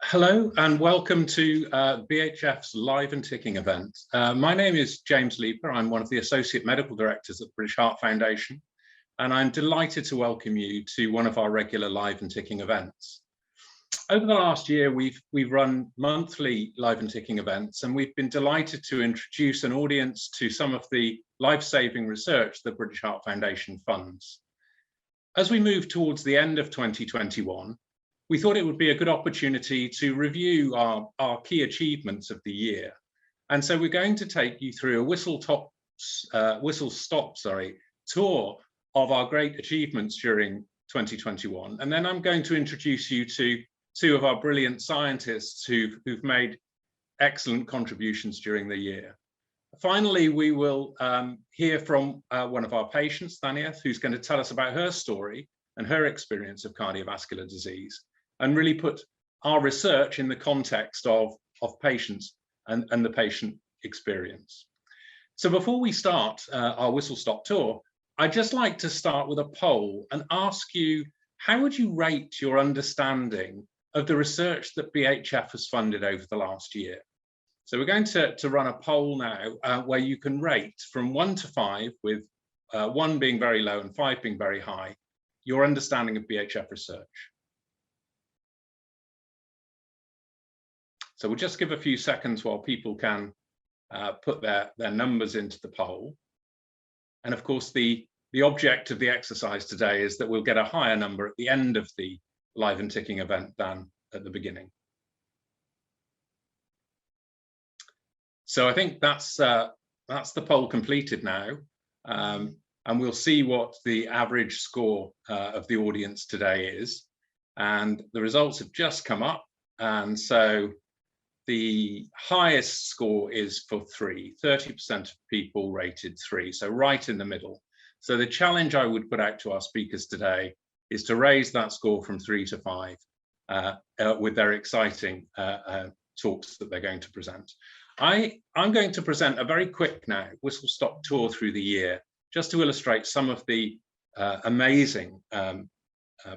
Hello and welcome to BHF's Live and Ticking event. My name is James Leiper. I'm one of the Associate Medical Directors at the British Heart Foundation, and I'm delighted to welcome you to one of our regular Live and Ticking events. Over the last year, we've run monthly Live and Ticking events, and we've been delighted to introduce an audience to some of the life-saving research the British Heart Foundation funds. As we move towards the end of 2021, we thought it would be a good opportunity to review our key achievements of the year. And so we're going to take you through a whistle-stop tour of our great achievements during 2021. And then I'm going to introduce you to two of our brilliant scientists who've made excellent contributions during the year. Finally, we will hear from one of our patients, Thania, who's going to tell us about her story and her experience of cardiovascular disease, and really put our research in the context of patients and the patient experience. So before we start our whistle-stop tour, I'd just like to start with a poll and ask you, how would you rate your understanding of the research that BHF has funded over the last year? So we're going to run a poll now where you can rate from 1 to 5, with 1 being very low and 5 being very high, your understanding of BHF research. So we'll just give a few seconds while people can put their numbers into the poll. And of course, the object of the exercise today is that we'll get a higher number at the end of the Live and Ticking event than at the beginning. So I think that's the poll completed now. And we'll see what the average score of the audience today is. And the results have just come up. And so the highest score is for 3. 30% of people rated 3, so right in the middle. So the challenge I would put out to our speakers today is to raise that score from 3 to 5 with their exciting talks that they're going to present. I'm going to present a very quick now whistle-stop tour through the year, just to illustrate some of the amazing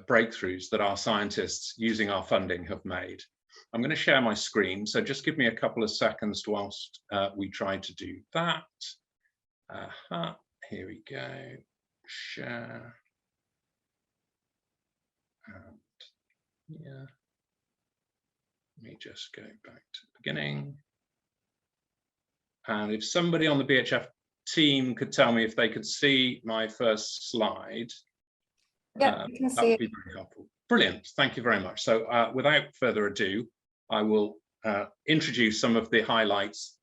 breakthroughs that our scientists using our funding have made. I'm going to share my screen, so just give me a couple of seconds whilst we try to do that. Here we go. Share. And yeah. Let me just go back to the beginning. And if somebody on the BHF team could tell me if they could see my first slide, yeah, you can that see would be very helpful. Brilliant, thank you very much. So without further ado, I will introduce some of the highlights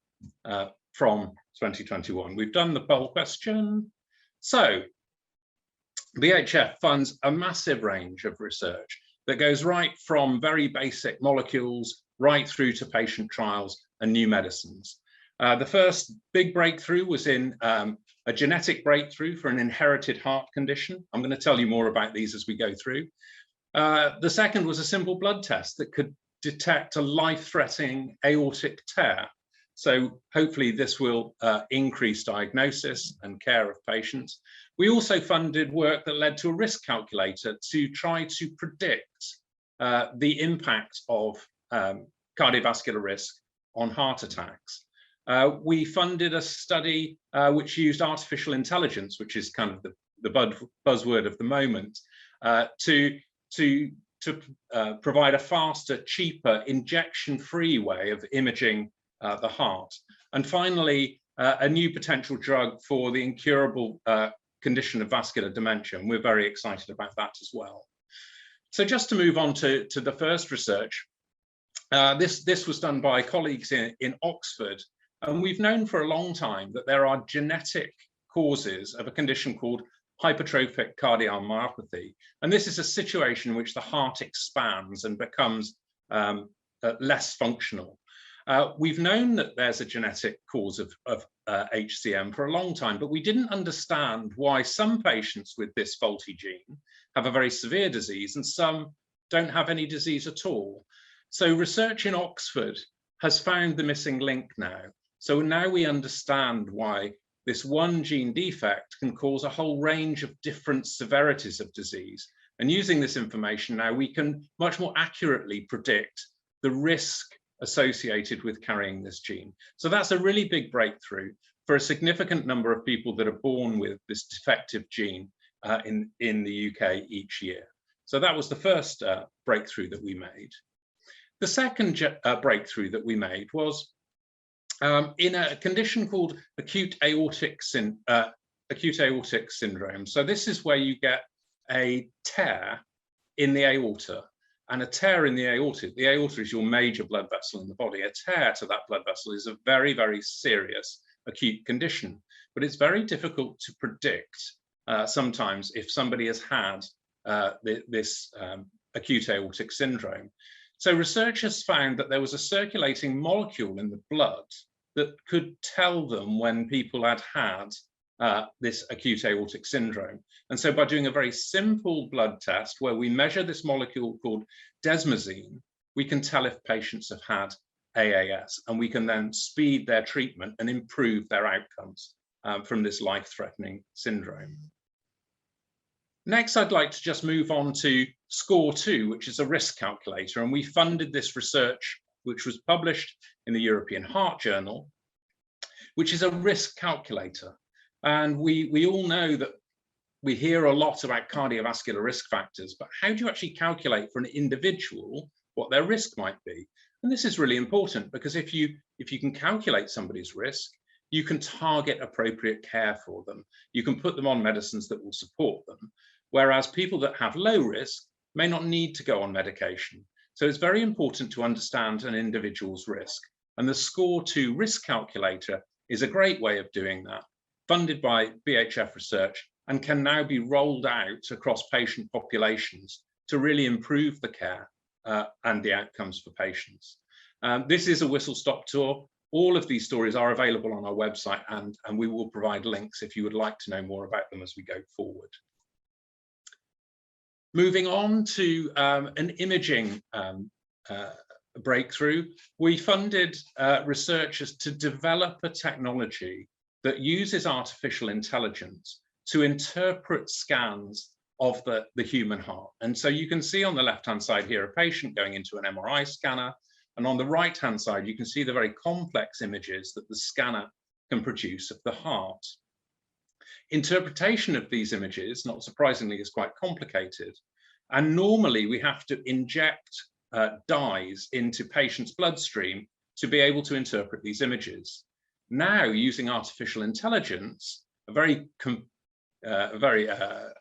from 2021. We've done the poll question. So BHF funds a massive range of research that goes right from very basic molecules right through to patient trials and new medicines. The first big breakthrough was in a genetic breakthrough for an inherited heart condition. I'm going to tell you more about these as we go through. The second was a simple blood test that could detect a life-threatening aortic tear. So hopefully this will increase diagnosis and care of patients. We also funded work that led to a risk calculator to try to predict the impact of cardiovascular risk on heart attacks. We funded a study which used artificial intelligence, which is kind of the buzzword of the moment, to provide a faster, cheaper, injection-free way of imaging the heart. And finally, a new potential drug for the incurable condition of vascular dementia. And we're very excited about that as well. So just to move on to the first research, this was done by colleagues in Oxford. And we've known for a long time that there are genetic causes of a condition called hypertrophic cardiomyopathy. And this is a situation in which the heart expands and becomes less functional. We've known that there's a genetic cause of HCM for a long time, but we didn't understand why some patients with this faulty gene have a very severe disease and some don't have any disease at all. So research in Oxford has found the missing link now. So now we understand why this one gene defect can cause a whole range of different severities of disease. And using this information now, we can much more accurately predict the risk associated with carrying this gene. So that's a really big breakthrough for a significant number of people that are born with this defective gene in the UK each year. So that was the first breakthrough that we made. The second breakthrough that we made was in a condition called acute aortic syndrome. So this is where you get a tear in the aorta, and a tear in the aorta is your major blood vessel in the body. A tear to that blood vessel is a very, very serious acute condition, but it's very difficult to predict sometimes if somebody has had this acute aortic syndrome. So researchers found that there was a circulating molecule in the blood that could tell them when people had had this acute aortic syndrome. And so by doing a very simple blood test where we measure this molecule called desmosine, we can tell if patients have had AAS, and we can then speed their treatment and improve their outcomes from this life-threatening syndrome. Next, I'd like to just move on to SCORE2, which is a risk calculator, and we funded this research, which was published in the European Heart Journal, which is a risk calculator. And we all know that we hear a lot about cardiovascular risk factors, but how do you actually calculate for an individual what their risk might be? And this is really important because if you can calculate somebody's risk, you can target appropriate care for them. You can put them on medicines that will support them, whereas people that have low risk may not need to go on medication. So it's very important to understand an individual's risk. And the SCORE2 risk calculator is a great way of doing that, funded by BHF Research, and can now be rolled out across patient populations to really improve the care and the outcomes for patients. This is a whistle-stop tour. All of these stories are available on our website, and we will provide links if you would like to know more about them as we go forward. Moving on to an imaging breakthrough, we funded researchers to develop a technology that uses artificial intelligence to interpret scans of the human heart. And so you can see on the left-hand side here a patient going into an MRI scanner, and on the right-hand side you can see the very complex images that the scanner can produce of the heart. Interpretation of these images, not surprisingly, is quite complicated, and normally we have to inject dyes into patients' bloodstream to be able to interpret these images. Now, using artificial intelligence, a very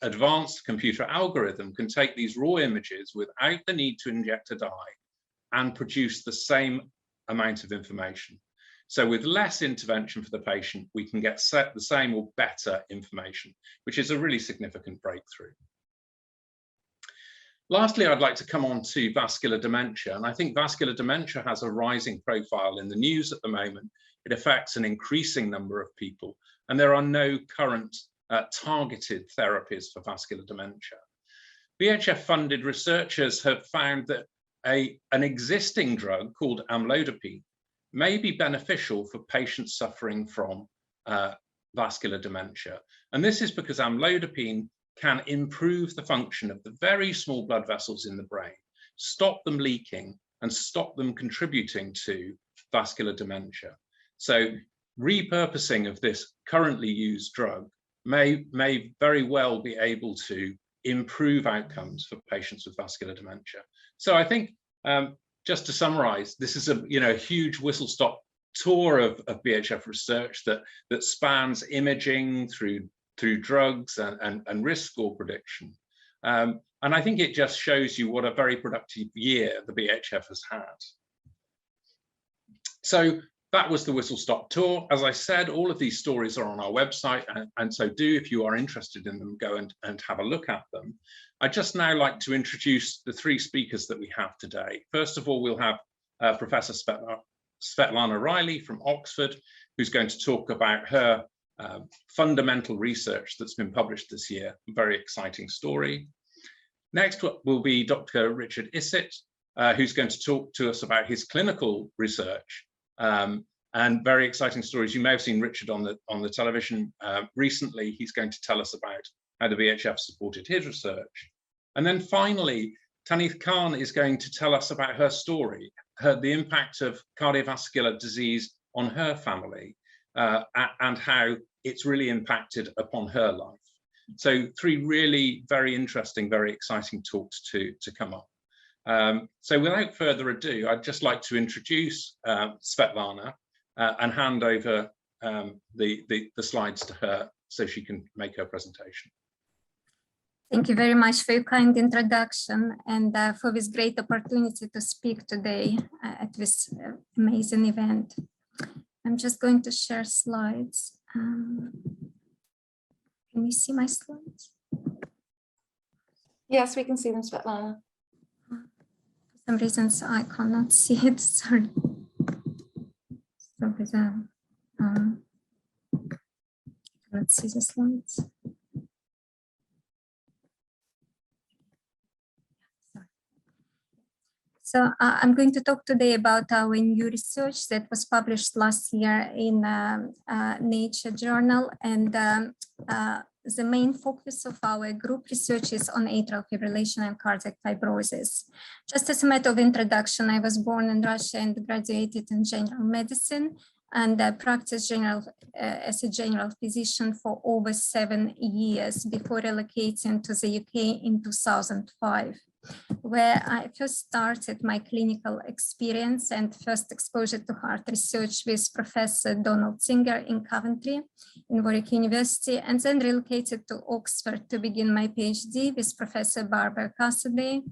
advanced computer algorithm can take these raw images without the need to inject a dye and produce the same amount of information. So with less intervention for the patient, we can get the same or better information, which is a really significant breakthrough. Lastly, I'd like to come on to vascular dementia. And I think vascular dementia has a rising profile in the news at the moment. It affects an increasing number of people, and there are no current targeted therapies for vascular dementia. BHF funded researchers have found that an existing drug called amlodipine may be beneficial for patients suffering from vascular dementia. And this is because amlodipine can improve the function of the very small blood vessels in the brain, stop them leaking, and stop them contributing to vascular dementia. So repurposing of this currently used drug may very well be able to improve outcomes for patients with vascular dementia. So I think, just to summarize, this is a huge whistle-stop tour of BHF research that spans imaging through drugs and risk score prediction. And I think it just shows you what a very productive year the BHF has had. So that was the whistle-stop tour. As I said, all of these stories are on our website, and so do, if you are interested in them, go and have a look at them. I'd just now like to introduce the three speakers that we have today. First of all, we'll have Professor Svetlana Reilly from Oxford, who's going to talk about her fundamental research that's been published this year. A very exciting story. Next will be Dr. Richard Issitt, who's going to talk to us about his clinical research and very exciting stories. You may have seen Richard on the television recently. He's going to tell us about how the BHF supported his research. And then finally, Tanith Khan is going to tell us about her story, the impact of cardiovascular disease on her family, and how it's really impacted upon her life. So 3 really very interesting, very exciting talks to come up. So without further ado, I'd just like to introduce Svetlana and hand over the slides to her so she can make her presentation. Thank you very much for your kind introduction and for this great opportunity to speak today at this amazing event. I'm just going to share slides. Can you see my slides? Yes, we can see them, Svetlana. For some reasons I cannot see it, sorry. So with let's see the slides. So I'm going to talk today about our new research that was published last year in Nature journal, and the main focus of our group research is on atrial fibrillation and cardiac fibrosis. Just as a matter of introduction, I was born in Russia and graduated in general medicine, and practiced as a general physician for over 7 years before relocating to the UK in 2005. Where I first started my clinical experience and first exposure to heart research with Professor Donald Singer in Coventry, in Warwick University, and then relocated to Oxford to begin my PhD with Professor Barbara Cassidy,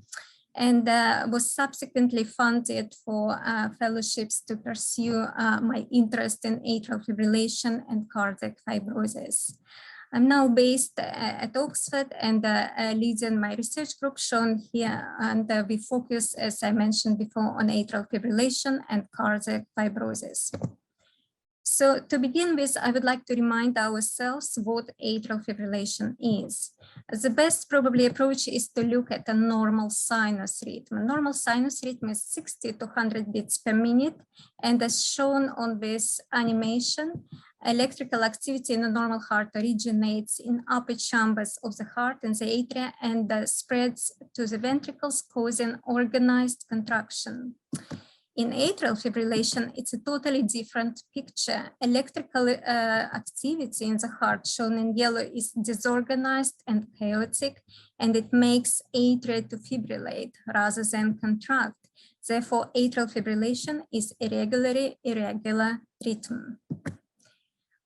and was subsequently funded for fellowships to pursue my interest in atrial fibrillation and cardiac fibrosis. I'm now based at Oxford and leading my research group shown here, and we focus, as I mentioned before, on atrial fibrillation and cardiac fibrosis. So to begin with, I would like to remind ourselves what atrial fibrillation is. The best probably approach is to look at a normal sinus rhythm. A normal sinus rhythm is 60 to 100 beats per minute, and as shown on this animation, electrical activity in a normal heart originates in upper chambers of the heart in the atria and spreads to the ventricles, causing organized contraction. In atrial fibrillation, it's a totally different picture. Electrical activity in the heart, shown in yellow, is disorganized and chaotic, and it makes atria to fibrillate rather than contract. Therefore, atrial fibrillation is irregular rhythm.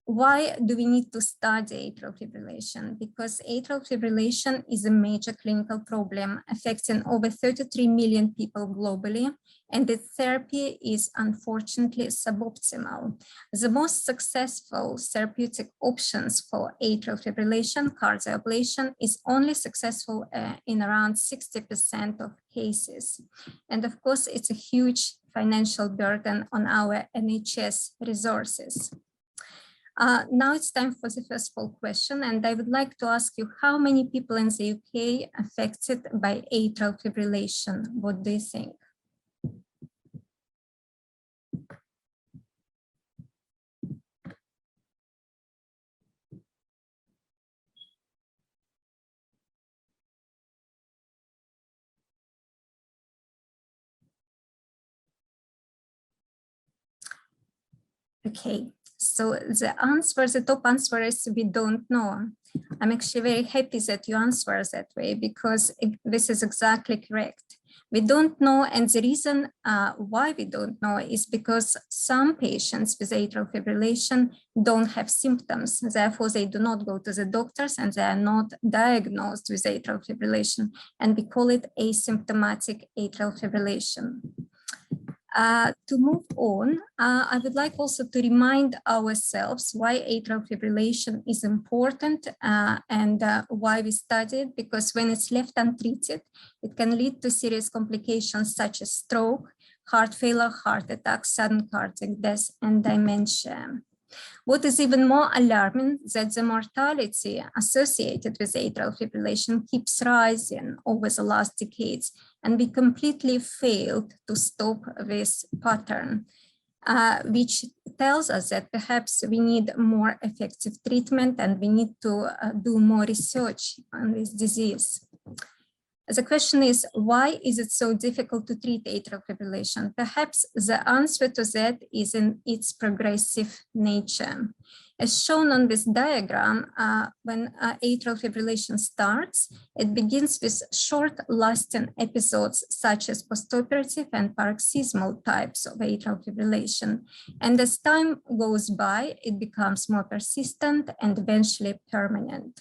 Why do we need to study atrial fibrillation? Because atrial fibrillation is a major clinical problem affecting over 33 million people globally, and its therapy is unfortunately suboptimal. The most successful therapeutic options for atrial fibrillation, cardioablation, is only successful in around 60% of cases. And of course, it's a huge financial burden on our NHS resources. Now it's time for the first poll question, and I would like to ask you, how many people in the UK affected by atrial fibrillation? What do you think? Okay. So the top answer is we don't know. I'm actually very happy that you answer that way, because this is exactly correct. We don't know, and the reason why we don't know is because some patients with atrial fibrillation don't have symptoms. Therefore, they do not go to the doctors and they are not diagnosed with atrial fibrillation, and we call it asymptomatic atrial fibrillation. To move on, I would like also to remind ourselves why atrial fibrillation is important and why we study it, because when it's left untreated, it can lead to serious complications such as stroke, heart failure, heart attack, sudden cardiac death, and dementia. What is even more alarming is that the mortality associated with atrial fibrillation keeps rising over the last decades, and we completely failed to stop this pattern, which tells us that perhaps we need more effective treatment and we need to do more research on this disease. The question is, why is it so difficult to treat atrial fibrillation? Perhaps the answer to that is in its progressive nature. As shown on this diagram, when atrial fibrillation starts, it begins with short-lasting episodes such as postoperative and paroxysmal types of atrial fibrillation. And as time goes by, it becomes more persistent and eventually permanent.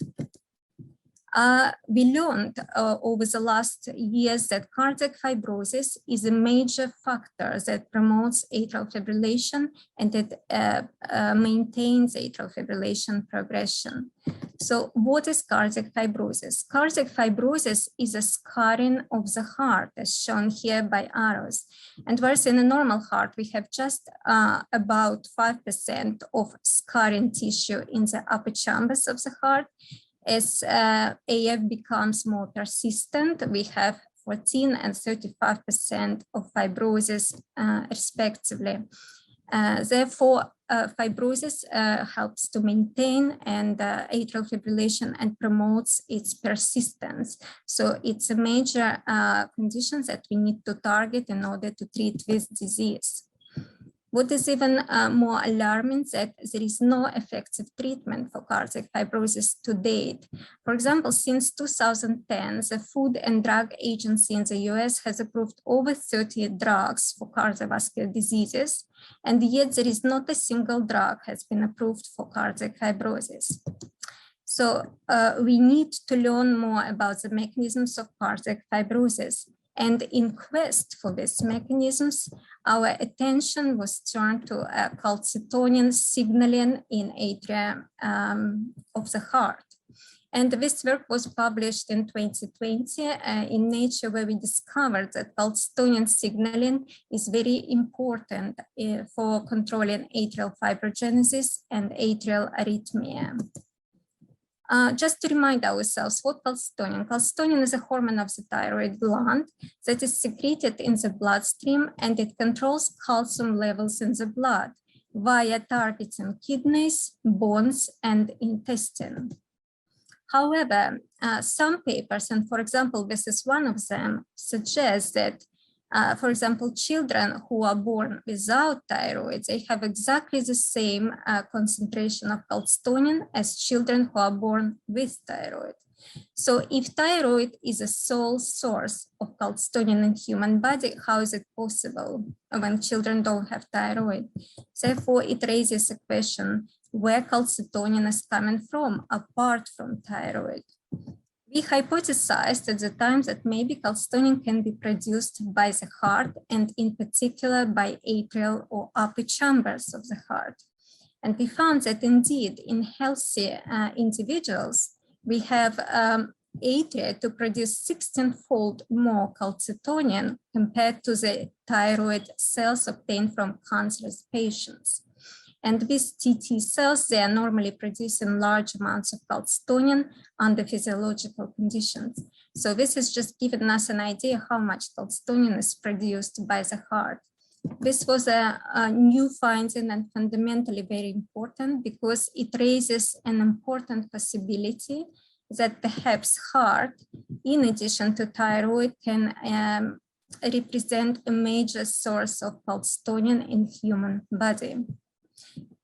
We learned over the last years that cardiac fibrosis is a major factor that promotes atrial fibrillation and that maintains atrial fibrillation progression. So what is cardiac fibrosis? Cardiac fibrosis is a scarring of the heart, as shown here by arrows. And whereas in a normal heart, we have just about 5% of scarring tissue in the upper chambers of the heart, as AF becomes more persistent, we have 14 and 35% of fibrosis respectively. Therefore, fibrosis helps to maintain atrial fibrillation and promotes its persistence. So it's a major condition that we need to target in order to treat this disease. What is even more alarming is that there is no effective treatment for cardiac fibrosis to date. For example, since 2010, the Food and Drug Agency in the US has approved over 30 drugs for cardiovascular diseases, and yet there is not a single drug has been approved for cardiac fibrosis. So we need to learn more about the mechanisms of cardiac fibrosis. And in quest for these mechanisms, our attention was turned to calcitonin signaling in atria of the heart. And this work was published in 2020 in Nature, where we discovered that calcitonin signaling is very important for controlling atrial fibrogenesis and atrial arrhythmia. Just to remind ourselves, what calcitonin? Calcitonin is a hormone of the thyroid gland that is secreted in the bloodstream, and it controls calcium levels in the blood via targeting kidneys, bones, and intestine. However, some papers, and for example, this is one of them, suggest that for example, children who are born without thyroid, they have exactly the same concentration of calcitonin as children who are born with thyroid. So if thyroid is a sole source of calcitonin in human body, how is it possible when children don't have thyroid? Therefore, it raises a question where calcitonin is coming from apart from thyroid. We hypothesized at the time that maybe calcitonin can be produced by the heart, and in particular by atrial or upper chambers of the heart. And we found that indeed in healthy individuals, we have atria to produce 16-fold more calcitonin compared to the thyroid cells obtained from cancerous patients. And these TT cells, they are normally producing large amounts of calcitonin under physiological conditions. So this is just giving us an idea how much calcitonin is produced by the heart. This was a new finding and fundamentally very important because it raises an important possibility that perhaps heart, in addition to thyroid, can represent a major source of calcitonin in human body.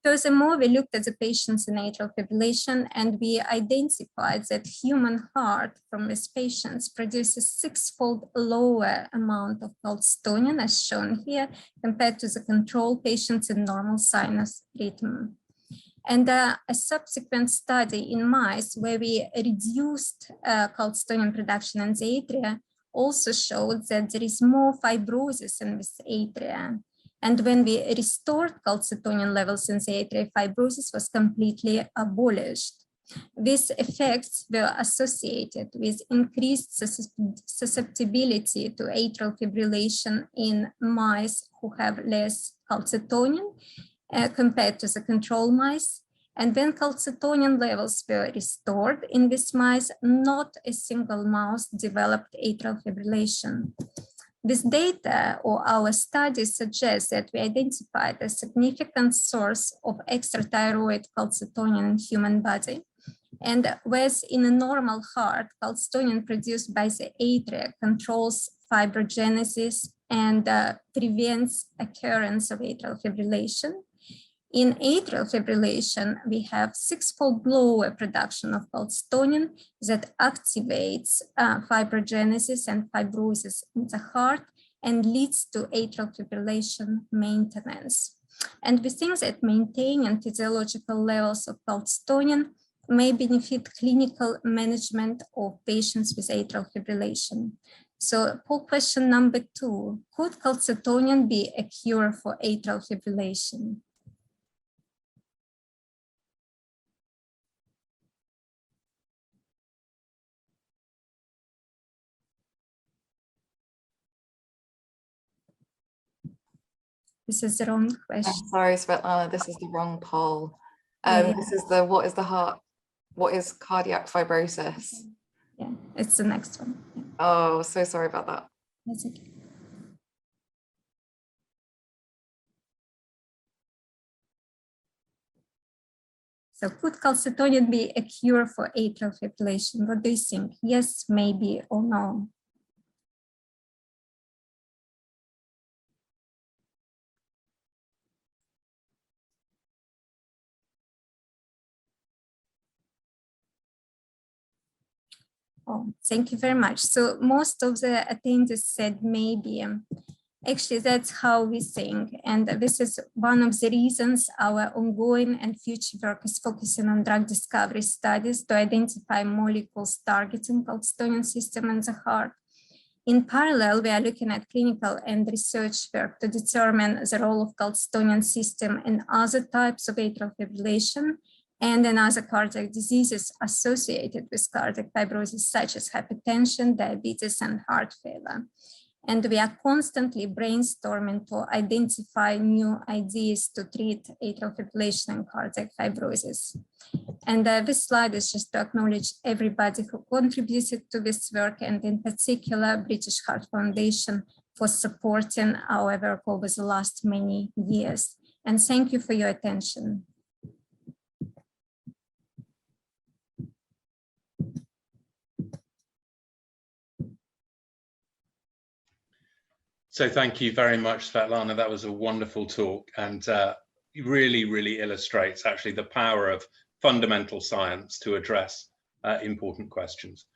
Furthermore, we looked at the patients in atrial fibrillation, and we identified that human heart from these patients produces 6-fold lower amount of calcitonin, as shown here, compared to the control patients in normal sinus rhythm. And a subsequent study in mice where we reduced calcitonin production in the atria also showed that there is more fibrosis in this atria. And when we restored calcitonin levels in the atria, fibrosis was completely abolished. These effects were associated with increased susceptibility to atrial fibrillation in mice who have less calcitonin compared to the control mice. And when calcitonin levels were restored in these mice, not a single mouse developed atrial fibrillation. This data or our studies suggest that we identified a significant source of extrathyroid calcitonin in human body. And whereas in a normal heart, calcitonin produced by the atria controls fibrogenesis and prevents occurrence of atrial fibrillation. In atrial fibrillation, we have six-fold lower production of calcitonin that activates fibrogenesis and fibrosis in the heart and leads to atrial fibrillation maintenance. And we think that maintaining physiological levels of calcitonin may benefit clinical management of patients with atrial fibrillation. So poll question number 2, could calcitonin be a cure for atrial fibrillation? This is the wrong question. I'm sorry, Svetlana, this is the wrong poll. This is the what is cardiac fibrosis? Yeah, it's the next one. Yeah. Oh, so sorry about that. That's okay. So could calcitonin be a cure for atrial fibrillation? What do you think? Yes, maybe, or no? Oh, thank you very much. So most of the attendees said maybe. Actually, that's how we think. And this is one of the reasons our ongoing and future work is focusing on drug discovery studies to identify molecules targeting calcitonin system in the heart. In parallel, we are looking at clinical and research work to determine the role of calcitonin system in other types of atrial fibrillation and in other cardiac diseases associated with cardiac fibrosis, such as hypertension, diabetes, and heart failure. And we are constantly brainstorming to identify new ideas to treat atrial fibrillation and cardiac fibrosis. And this slide is just to acknowledge everybody who contributed to this work, and in particular, British Heart Foundation for supporting our work over the last many years. And thank you for your attention. So thank you very much, Svetlana. That was a wonderful talk, and really illustrates actually the power of fundamental science to address important questions.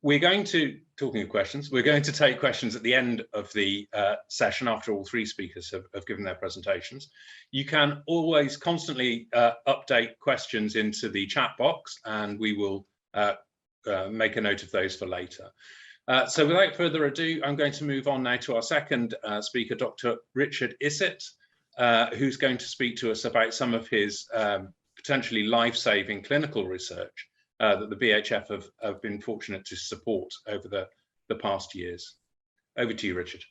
We're going to, talking of questions, we're going to take questions at the end of the session after all three speakers have given their presentations. You can always constantly update questions into the chat box, and we will make a note of those for later. So without further ado, I'm going to move on now to our second speaker, Dr. Richard Issitt, who's going to speak to us about some of his potentially life-saving clinical research that the BHF have been fortunate to support over the past years. Over to you, Richard.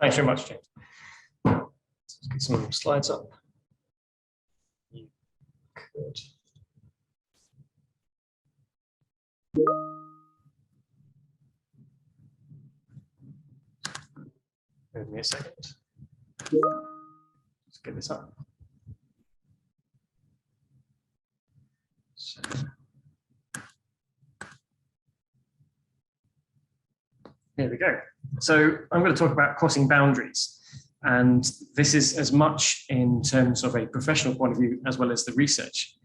Thanks very much, James. Let's get some slides up. You could. Give me a second. Let's get this up. So. Here we go. So I'm going to talk about crossing boundaries. And this is as much in terms of a professional point of view as well as the research.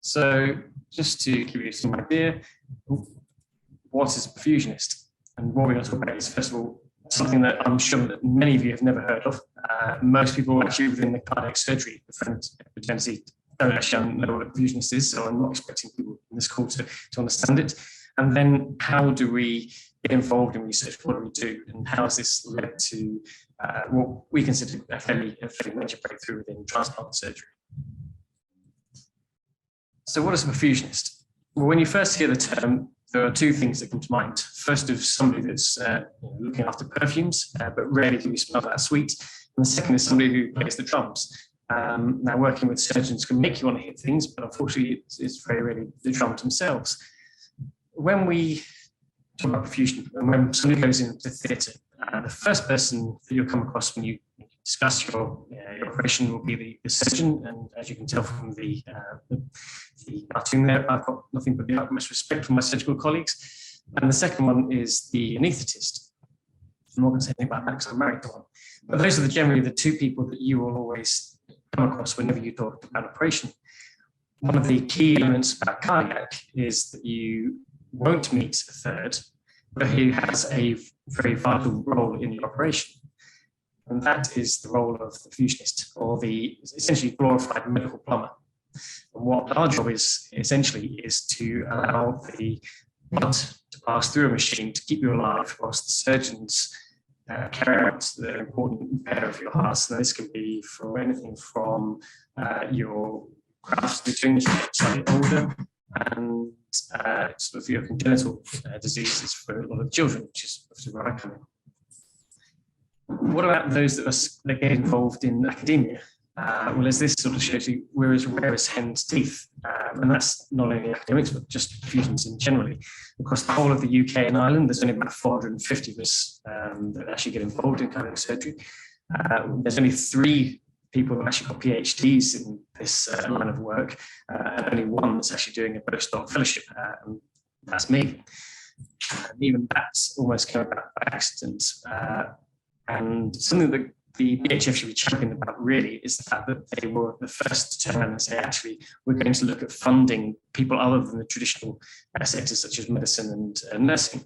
So just to give you some idea, what is a perfusionist? And what we're going to talk about is, first of all, something that I'm sure that many of you have never heard of. Most people actually within the cardiac surgery fraternity don't actually know what a perfusionist is, so I'm not expecting people in this call to understand it. And then how do we get involved in research? What do we do? And how has this led to what we consider a fairly major breakthrough within transplant surgery? So what is a perfusionist? Well, when you first hear the term, there are two things that come to mind. First, of somebody that's looking after perfumes, but rarely do we smell that sweet. And the second is somebody who plays the drums. Now, working with surgeons can make you want to hear things, but unfortunately, it's very rarely the drums themselves. When we talk about perfusion, and when somebody goes into theatre, the first person that you'll come across when you discuss your operation will be the surgeon, and as you can tell from the cartoon there, I've got nothing but the utmost respect for my surgical colleagues. And the second one is the anaesthetist. I'm not going to say anything about that because I'm married to one. But those are generally the two people that you will always come across whenever you talk about operation. One of the key elements about cardiac is that you won't meet a third, but he has a very vital role in the operation. And that is the role of the perfusionist, or the essentially glorified medical plumber. And what our job is essentially is to allow the blood to pass through a machine to keep you alive whilst the surgeons carry out the important repair of your heart. So this can be for anything from your grafts between slightly older, and sort of your congenital diseases for a lot of children, which is obviously where I come in. What about those that get involved in academia? Well, as this sort of shows you, we're as rare as hen's teeth, and that's not only academics, but just perfusionists in generally. Across the whole of the UK and Ireland, there's only about 450 of us that actually get involved in cardiac surgery. There's only 3 people who actually got PhDs in this line of work, and only one that's actually doing a postdoc fellowship, and that's me. And even that's almost came about by accident. And something that the BHF should be championing about really is the fact that they were the first to turn around and say, actually, we're going to look at funding people other than the traditional sectors such as medicine and nursing.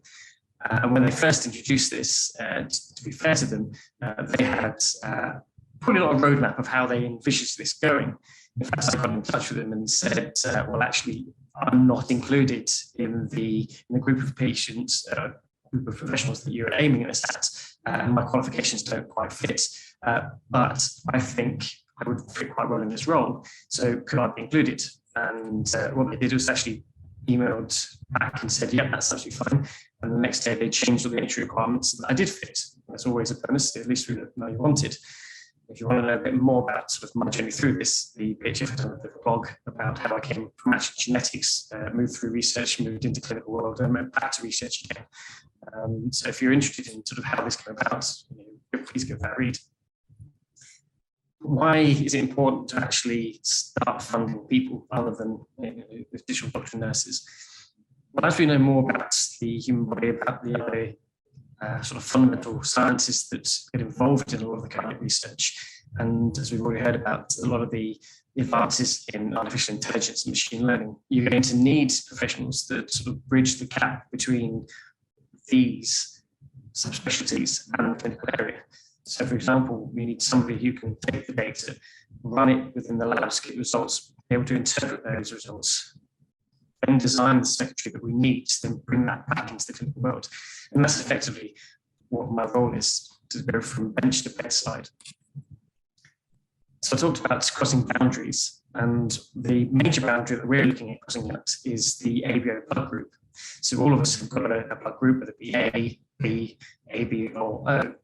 And when they first introduced this, to be fair to them, they had probably not a roadmap of how they envisaged this going. In fact, I got in touch with them and said, well, actually, I'm not included in the group of patients, group of professionals that you're aiming this at. My qualifications don't quite fit, but I think I would fit quite well in this role. So could I be included? And what they did was actually emailed back and said, yeah, that's absolutely fine. And the next day they changed all the entry requirements so that I did fit. That's always a bonus, at least we know you wanted. If you want to know a bit more about sort of my journey through this, the BHF had done a blog about how I came from actually genetics, moved through research, moved into clinical world, and went back to research again. So if you're interested in sort of how this came about, please give that a read. Why is it important to actually start funding people other than additional doctors and nurses? Well, as we know more about the human body, about the sort of fundamental sciences that get involved in a lot of the cardiac research, and as we've already heard about a lot of the advances in artificial intelligence and machine learning, you're going to need professionals that sort of bridge the gap between these subspecialties and the clinical area. So, for example, we need somebody who can take the data, run it within the labs, get results, be able to interpret those results, then design the secretary that we need to then bring that back into the clinical world. And that's effectively what my role is, to go from bench to bedside. So I talked about crossing boundaries, and the major boundary that we're looking at crossing out is the ABO blood group. So all of us have got a blood group, whether it be A, B, AB, or O.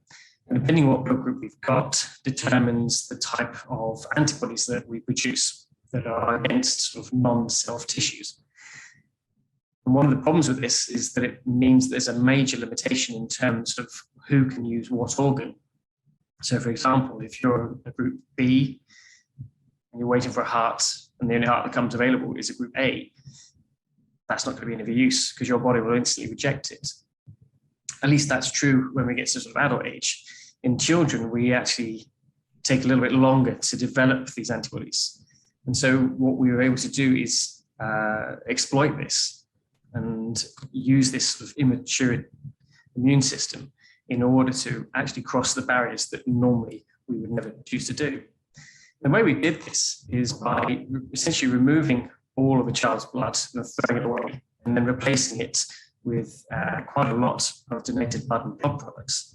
And depending on what blood group we've got, determines the type of antibodies that we produce that are against sort of non-self tissues. And one of the problems with this is that it means there's a major limitation in terms of who can use what organ. So, for example, if you're a group B and you're waiting for a heart, and the only heart that comes available is a group A, that's not going to be any of use because your body will instantly reject it. At least that's true when we get to sort of adult age. In children, we actually take a little bit longer to develop these antibodies. And so what we were able to do is exploit this and use this sort of immature immune system in order to actually cross the barriers that normally we would never choose to do. The way we did this is by essentially removing all of the child's blood and throwing it away, and then replacing it with quite a lot of donated blood and blood products.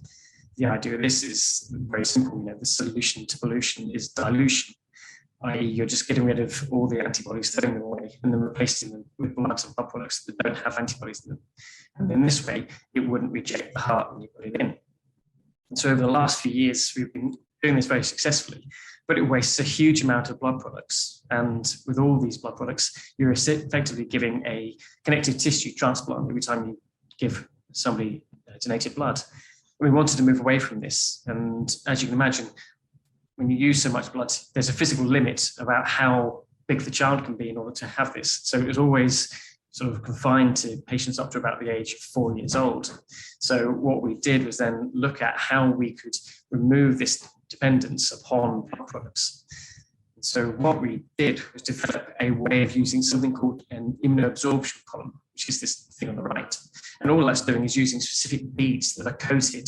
The idea of this is very simple. The solution to pollution is dilution, i.e. you're just getting rid of all the antibodies, throwing them away, and then replacing them with blood and blood products that don't have antibodies in them. And in this way, it wouldn't reject the heart when you put it in. And so over the last few years, we've been doing this very successfully, but it wastes a huge amount of blood products. And with all these blood products, you're effectively giving a connective tissue transplant every time you give somebody donated blood. We wanted to move away from this. And as you can imagine, when you use so much blood, there's a physical limit about how big the child can be in order to have this. So it was always sort of confined to patients up to about the age of 4 years old. So what we did was then look at how we could remove this dependence upon blood products. So what we did was develop a way of using something called an immunoabsorption column, which is this thing on the right. And all that's doing is using specific beads that are coated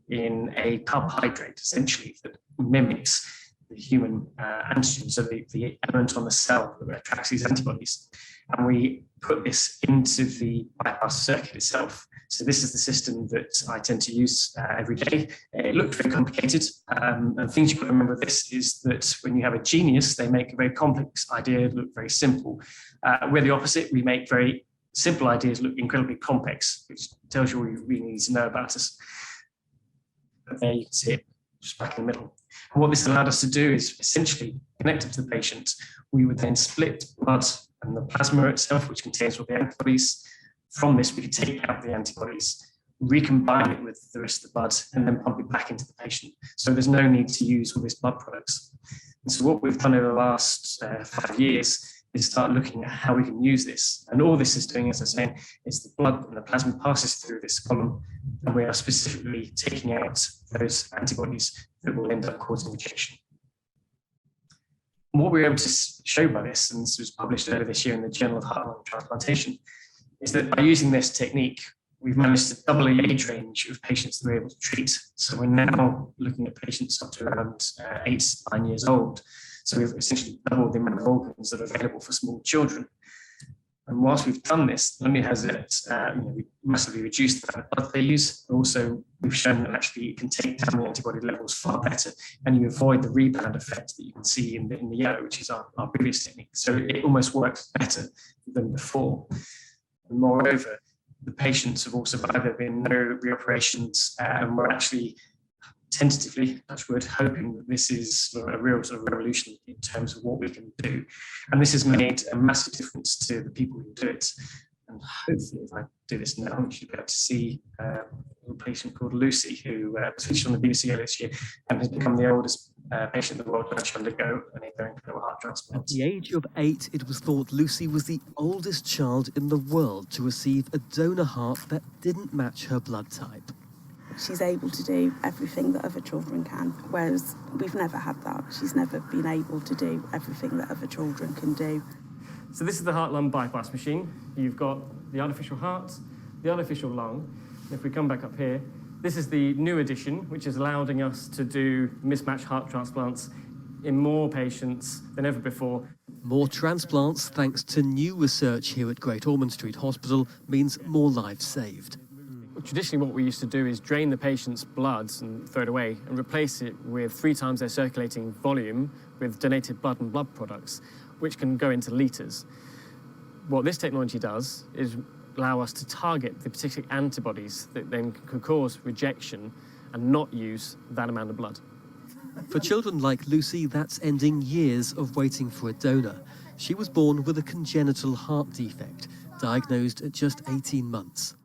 in a carbohydrate, essentially, that mimics the human antigen, so the element on the cell that attracts these antibodies. And we put this into the bypass circuit itself. So this is the system that I tend to use every day. It looked very complicated. And things you've got to remember with this is that when you have a genius, they make a very complex idea look very simple. We're the opposite. We make very simple ideas look incredibly complex, which tells you all you really need to know about us. But there you can see it just back in the middle. And what this allowed us to do is essentially connected to the patient. We would then split blood and the plasma itself, which contains all the antibodies. From this, we could take out the antibodies, recombine it with the rest of the blood, and then pump it back into the patient. So there's no need to use all these blood products. And so what we've done over the last 5 years is start looking at how we can use this. And all this is doing, as I was saying, is the blood and the plasma passes through this column, and we are specifically taking out those antibodies that will end up causing rejection. And what we were able to show by this, and this was published earlier this year in the Journal of Heart and Lung Transplantation, is that by using this technique, we've managed to double the age range of patients that we're able to treat. So we're now looking at patients up to around 8 to 9 years old. So we've essentially doubled the amount of organs that are available for small children. And whilst we've done this, not only has it we massively reduced the amount of blood they use, but also we've shown that actually it can take down the antibody levels far better, and you avoid the rebound effect that you can see in the yellow, which is our previous technique. So it almost works better than before. And moreover, the patients have all survived. There have been no reoperations, and we're actually tentatively, touch wood, hoping that this is a real sort of revolution in terms of what we can do. And this has made a massive difference to the people who do it. And hopefully, if I do this now, you should be able to see a patient called Lucy, who was featured on the BBC earlier this year and has become the oldest patient in the world to actually undergo an ABO-incompatible heart transplant. At the age of 8, it was thought Lucy was the oldest child in the world to receive a donor heart that didn't match her blood type. She's able to do everything that other children can, whereas we've never had that. She's never been able to do everything that other children can do. So this is the heart-lung bypass machine. You've got the artificial heart, the artificial lung. If we come back up here, this is the new addition, which is allowing us to do mismatched heart transplants in more patients than ever before. More transplants, thanks to new research here at Great Ormond Street Hospital, means more lives saved. Traditionally, what we used to do is drain the patient's blood and throw it away and replace it with 3 times their circulating volume with donated blood and blood products, which can go into litres. What this technology does is allow us to target the particular antibodies that then could cause rejection and not use that amount of blood. For children like Lucy, that's ending years of waiting for a donor. She was born with a congenital heart defect, diagnosed at just 18 months.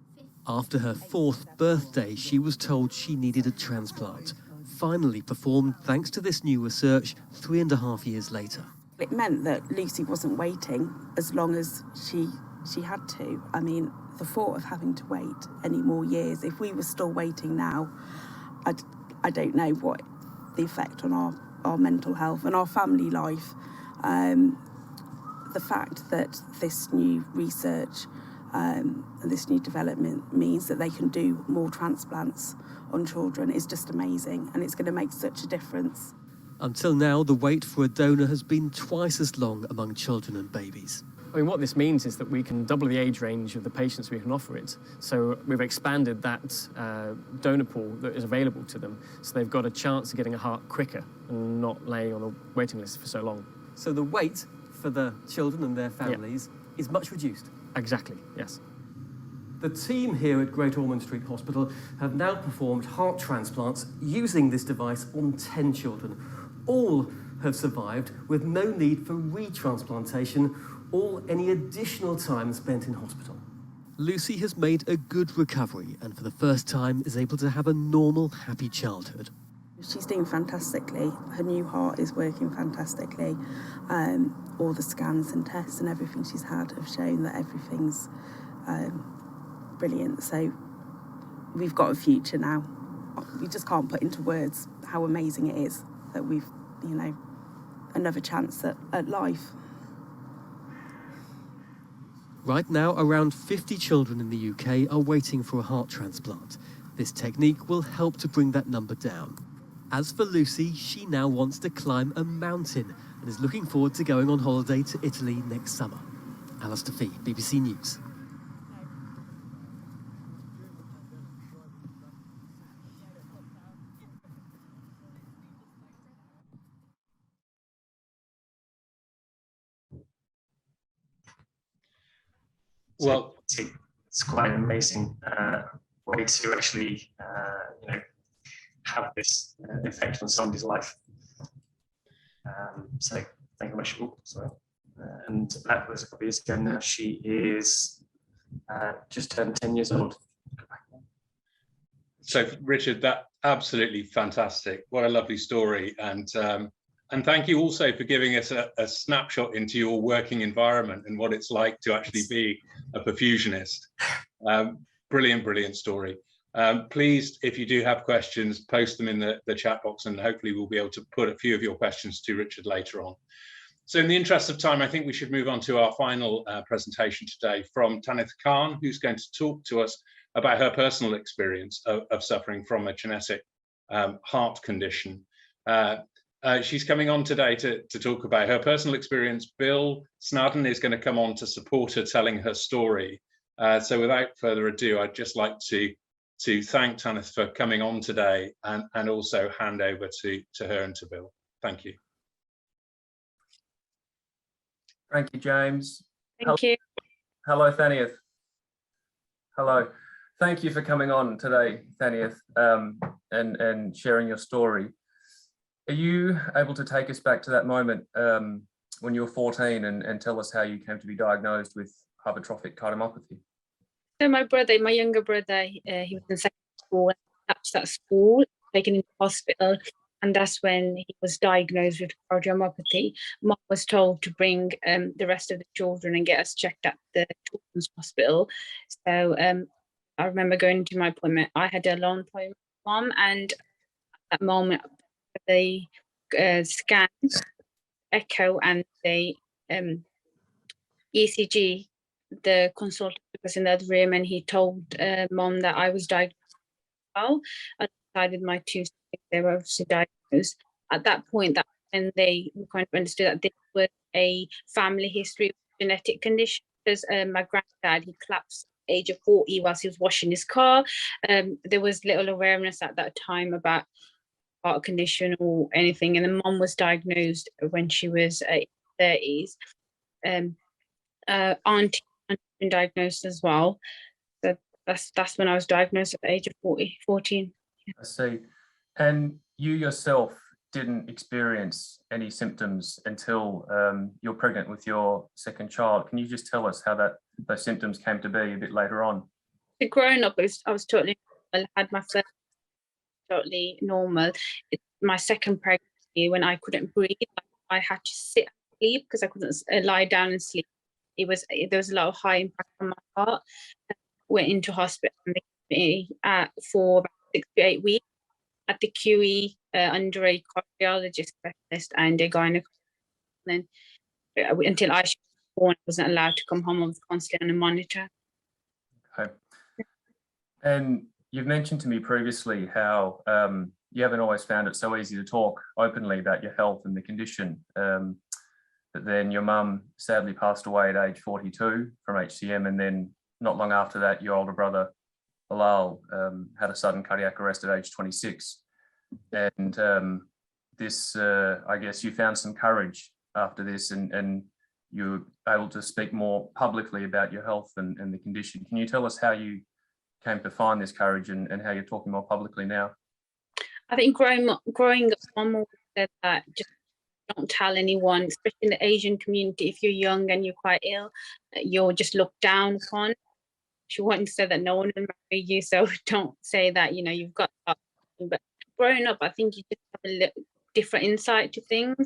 After her 4th birthday, she was told she needed a transplant, finally performed thanks to this new research 3.5 years later. It meant that Lucy wasn't waiting as long as she had to. I mean, the thought of having to wait any more years, if we were still waiting now, I don't know what the effect on our mental health and our family life. The fact that this new research and this new development means that they can do more transplants on children is just amazing, and it's going to make such a difference. Until now, the wait for a donor has been twice as long among children and babies. I mean, what this means is that we can double the age range of the patients we can offer it. So we've expanded that donor pool that is available to them, so they've got a chance of getting a heart quicker and not laying on a waiting list for so long. So the wait for the children and their families is much reduced. Exactly, yes. The team here at Great Ormond Street Hospital have now performed heart transplants using this device on 10 children. All have survived with no need for retransplantation or any additional time spent in hospital. Lucy has made a good recovery and for the first time is able to have a normal, happy childhood. She's doing fantastically. Her new heart is working fantastically. All the scans and tests and everything she's had have shown that everything's brilliant. So we've got a future now. We just can't put into words how amazing it is that we've, you know, another chance at life. Right now, around 50 children in the UK are waiting for a heart transplant. This technique will help to bring that number down. As for Lucy, she now wants to climb a mountain and is looking forward to going on holiday to Italy next summer. Alistair Fee, BBC News. Well, it's quite an amazing way to actually, you know, have this effect on somebody's life. So thank you very much. Oh, sorry. And that was a couple of years ago now. She is just turned 10 years old. So Richard, that absolutely fantastic. What a lovely story. And thank you also for giving us a snapshot into your working environment and what it's like to actually be a perfusionist. Brilliant story. Please, if you do have questions, post them in the chat box, and hopefully we'll be able to put a few of your questions to Richard later on. So in the interest of time, I think we should move on to our final presentation today from Tanith Khan, who's going to talk to us about her personal experience of suffering from a genetic heart condition. She's coming on today to talk about her personal experience. Bill Snadden is going to come on to support her telling her story. So without further ado, I'd just like to thank Tanith for coming on today and also hand over to her and to Bill. Thank you. Thank you, James. Thank you. Hello, Tanith. Hello. Thank you for coming on today, Tanith, and sharing your story. Are you able to take us back to that moment when you were 14 and tell us how you came to be diagnosed with hypertrophic cardiomyopathy? So my younger brother, he was in secondary school, and at school, taken into hospital, and that's when he was diagnosed with cardiomyopathy. Mom was told to bring the rest of the children and get us checked at the children's hospital. So I remember going to my appointment. I had a long appointment with Mom, and at that moment, the scans, echo, and the ECG, the consultant was in that room, and he told Mom that I was diagnosed well. I decided my two siblings, they were obviously diagnosed. At that point, that when they kind of understood that this was a family history of genetic condition, because my granddad, he collapsed at the age of 40 whilst he was washing his car. There was little awareness at that time about heart condition or anything, and then Mom was diagnosed when she was in her 30s. Auntie been diagnosed as well. So that's when I was diagnosed at the age of 14. I see. And you yourself didn't experience any symptoms until you're pregnant with your second child. Can you just tell us how those symptoms came to be a bit later on? Growing up, I was totally normal. I had my first totally normal. My second pregnancy, when I couldn't breathe, I had to sit and sleep because I couldn't lie down and sleep. There was a lot of high impact on my heart. Went into hospital and they kept me for about 6 to 8 weeks at the QE under a cardiologist specialist and a gynecologist. And then until I was born, I wasn't allowed to come home. I was constantly on a monitor. Okay. And you've mentioned to me previously how you haven't always found it so easy to talk openly about your health and the condition. But then your mum sadly passed away at age 42 from HCM, and then not long after that, your older brother, Bilal, had a sudden cardiac arrest at age 26. And this, I guess you found some courage after this, and you were able to speak more publicly about your health and the condition. Can you tell us how you came to find this courage and how you're talking more publicly now? I think growing up, Mum always said that just don't tell anyone, especially in the Asian community. If you're young and you're quite ill, you're just looked down upon. She once said that no one will marry you, so don't say that, you've got that. But growing up, I think you just have a little different insight to things.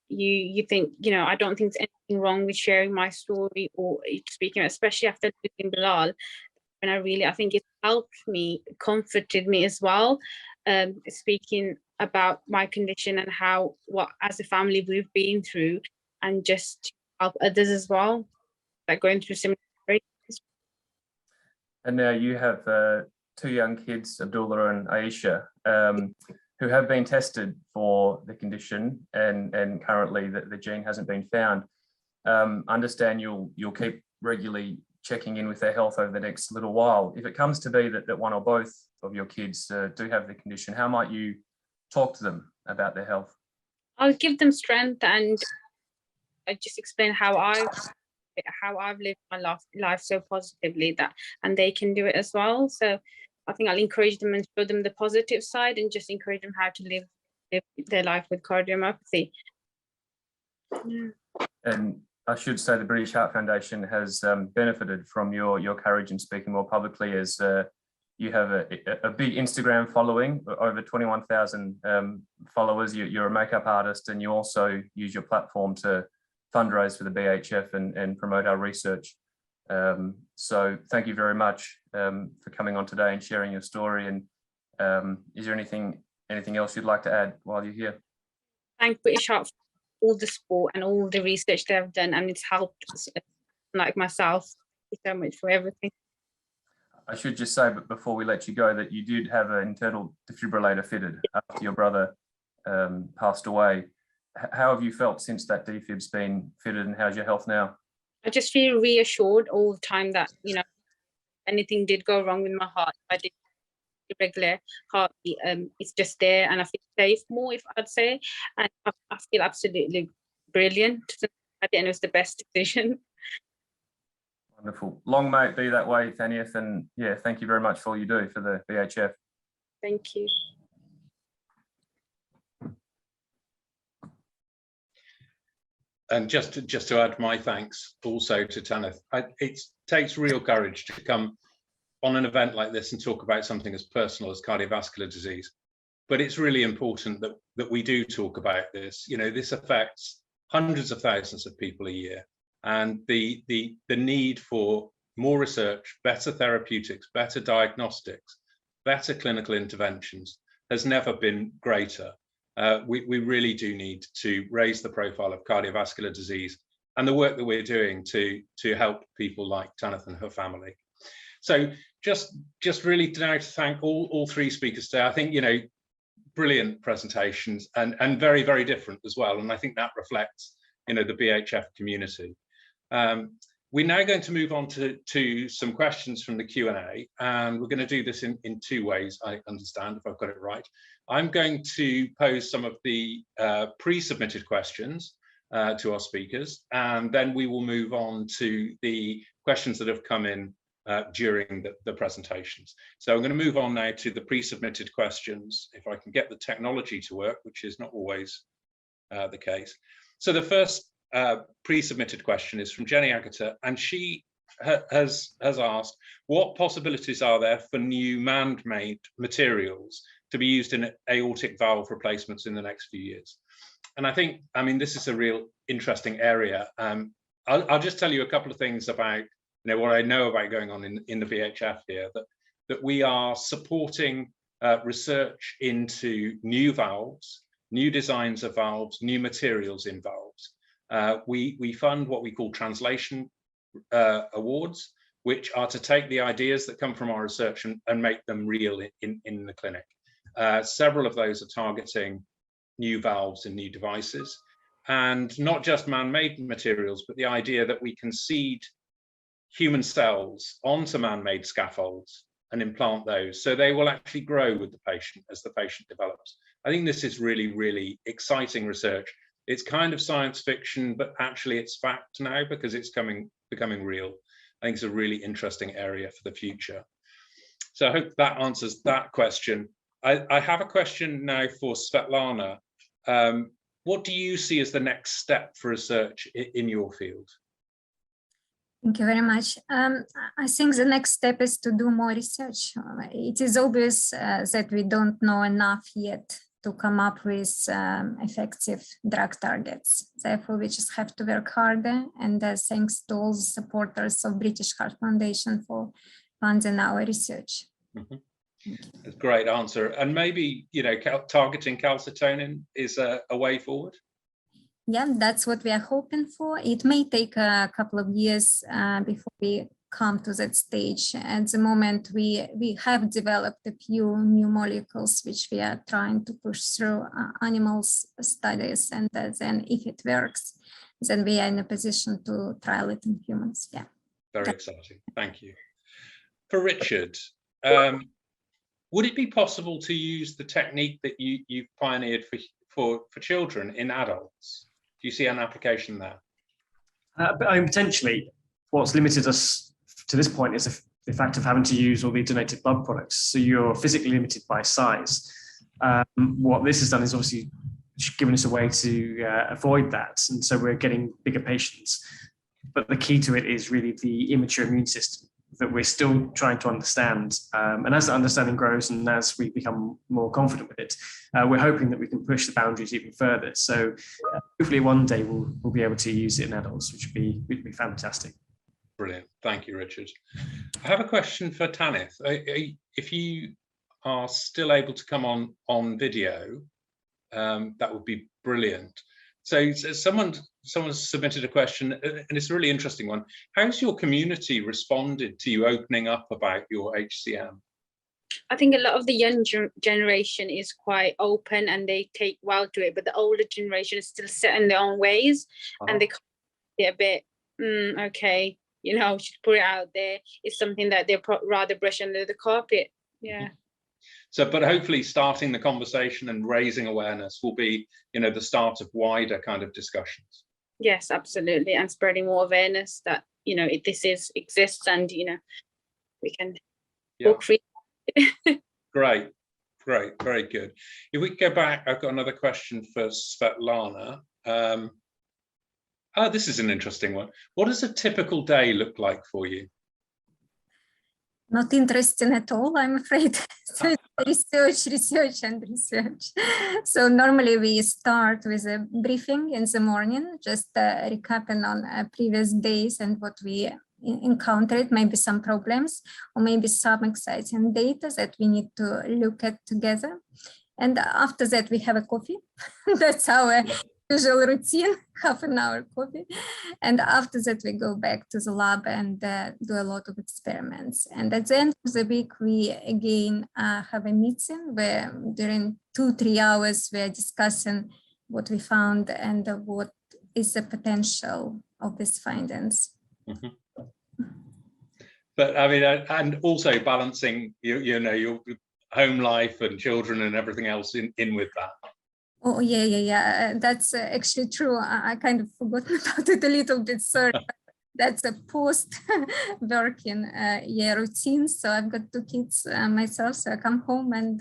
You think, you know, I don't think there's anything wrong with sharing my story or speaking, especially after losing Bilal. And I think it helped me, comforted me as well, speaking about my condition and how, what as a family we've been through, and just to help others as well, like going through similar experiences. And now you have 2 young kids, Abdullah and Aisha, who have been tested for the condition, and currently the gene hasn't been found. Understand you'll keep regularly checking in with their health over the next little while. If it comes to be that one or both of your kids do have the condition, how might you talk to them about their health? I'll give them strength, and I just explain how I've lived my life so positively, that, and they can do it as well. So I think I'll encourage them and show them the positive side, and just encourage them how to live their life with cardiomyopathy. Yeah. And I should say the British Heart Foundation has benefited from your courage in speaking more publicly, as you have a big Instagram following, over 21,000 followers. You're a makeup artist, and you also use your platform to fundraise for the BHF and promote our research. So thank you very much for coming on today and sharing your story. And is there anything else you'd like to add while you're here? Thank British Heart for all the support and all the research they have done, and it's helped like myself. Thank you so much for everything. I should just say, but before we let you go, that you did have an internal defibrillator fitted after your brother passed away. How have you felt since that defib's been fitted, and how's your health now? I just feel reassured all the time that, you know, anything did go wrong with my heart, I did irregular heartbeat, it's just there, and I feel safe more, if I'd say, and I feel absolutely brilliant. I think it was the best decision. Wonderful. Long may it be that way, Thanieth, and yeah, thank you very much for all you do for the BHF. Thank you. And just to add my thanks also to Tanith, it takes real courage to come on an event like this and talk about something as personal as cardiovascular disease. But it's really important that we do talk about this. You know, this affects hundreds of thousands of people a year, and the need for more research, better therapeutics, better diagnostics, better clinical interventions has never been greater. We really do need to raise the profile of cardiovascular disease and the work that we're doing to help people like Tanith and her family. So just really now to thank all 3 speakers today. I think, you know, brilliant presentations and very, very different as well. And I think that reflects, you know, the BHF community. We're now going to move on to some questions from the Q&A, and we're going to do this in 2 ways, I understand, if I've got it right. I'm going to pose some of the pre-submitted questions to our speakers, and then we will move on to the questions that have come in during the presentations. So I'm going to move on now to the pre-submitted questions, if I can get the technology to work, which is not always the case. So the first pre-submitted question is from Jenny Agata, and she has asked, what possibilities are there for new man-made materials to be used in aortic valve replacements in the next few years? And I think, I mean, this is a real interesting area. I'll just tell you a couple of things about, you know, what I know about going on in the BHF here, that we are supporting research into new valves, new designs of valves, new materials in valves. We fund what we call translation awards, which are to take the ideas that come from our research and make them real in the clinic. Several of those are targeting new valves and new devices, and not just man-made materials, but the idea that we can seed human cells onto man-made scaffolds and implant those, so they will actually grow with the patient as the patient develops. I think this is really, really exciting research. It's kind of science fiction, but actually it's fact now because it's becoming real. I think it's a really interesting area for the future. So I hope that answers that question. I have a question now for Svetlana. What do you see as the next step for research in your field? Thank you very much. I think the next step is to do more research. It is obvious that we don't know enough yet to come up with effective drug targets. Therefore, we just have to work harder. And thanks to all the supporters of British Heart Foundation for funding our research. Mm-hmm. That's a great answer. And maybe, you know, targeting calcitonin is a way forward. Yeah, that's what we are hoping for. It may take a couple of years before we come to that stage. At the moment, we have developed a few new molecules which we are trying to push through animal studies, and then if it works, then we are in a position to trial it in humans. Yeah. Very exciting. Thank you. For Richard, would it be possible to use the technique that you've pioneered for children in adults? Do you see an application there? Potentially. What's limited us to this point is the fact of having to use all the donated blood products. So you're physically limited by size. What this has done is obviously given us a way to avoid that. And so we're getting bigger patients. But the key to it is really the immature immune system that we're still trying to understand. And as the understanding grows and as we become more confident with it, we're hoping that we can push the boundaries even further. So hopefully one day we'll be able to use it in adults, which would be fantastic. Brilliant. Thank you, Richard. I have a question for Tanith. If you are still able to come on video, that would be brilliant. So someone submitted a question, and it's a really interesting one. How's your community responded to you opening up about your HCM? I think a lot of the young generation is quite open and they take well to it, but the older generation is still set in their own ways, and they get a bit, okay, you know, should put it out there. It's something that they'd rather brush under the carpet. Yeah. So, but hopefully starting the conversation and raising awareness will be, you know, the start of wider kind of discussions. Yes, absolutely. And spreading more awareness that, you know, this exists and, you know, we can walk free. Great. Very good. If we go back, I've got another question for Svetlana. This is an interesting one. What does a typical day look like for you? Not interesting at all, I'm afraid. So research. So normally we start with a briefing in the morning, just recapping on previous days and what we encountered, maybe some problems or maybe some exciting data that we need to look at together. And after that, we have a coffee. That's our usual routine, half an hour coffee. And after that, we go back to the lab and do a lot of experiments. And at the end of the week, we again have a meeting where during 2-3 hours, we are discussing what we found and what is the potential of these findings. Mm-hmm. But I mean, and also balancing, you know, your home life and children and everything else in with that. Oh, yeah. That's actually true. I kind of forgot about it a little bit. Sorry. That's a post-working routine. So I've got 2 kids myself. So I come home and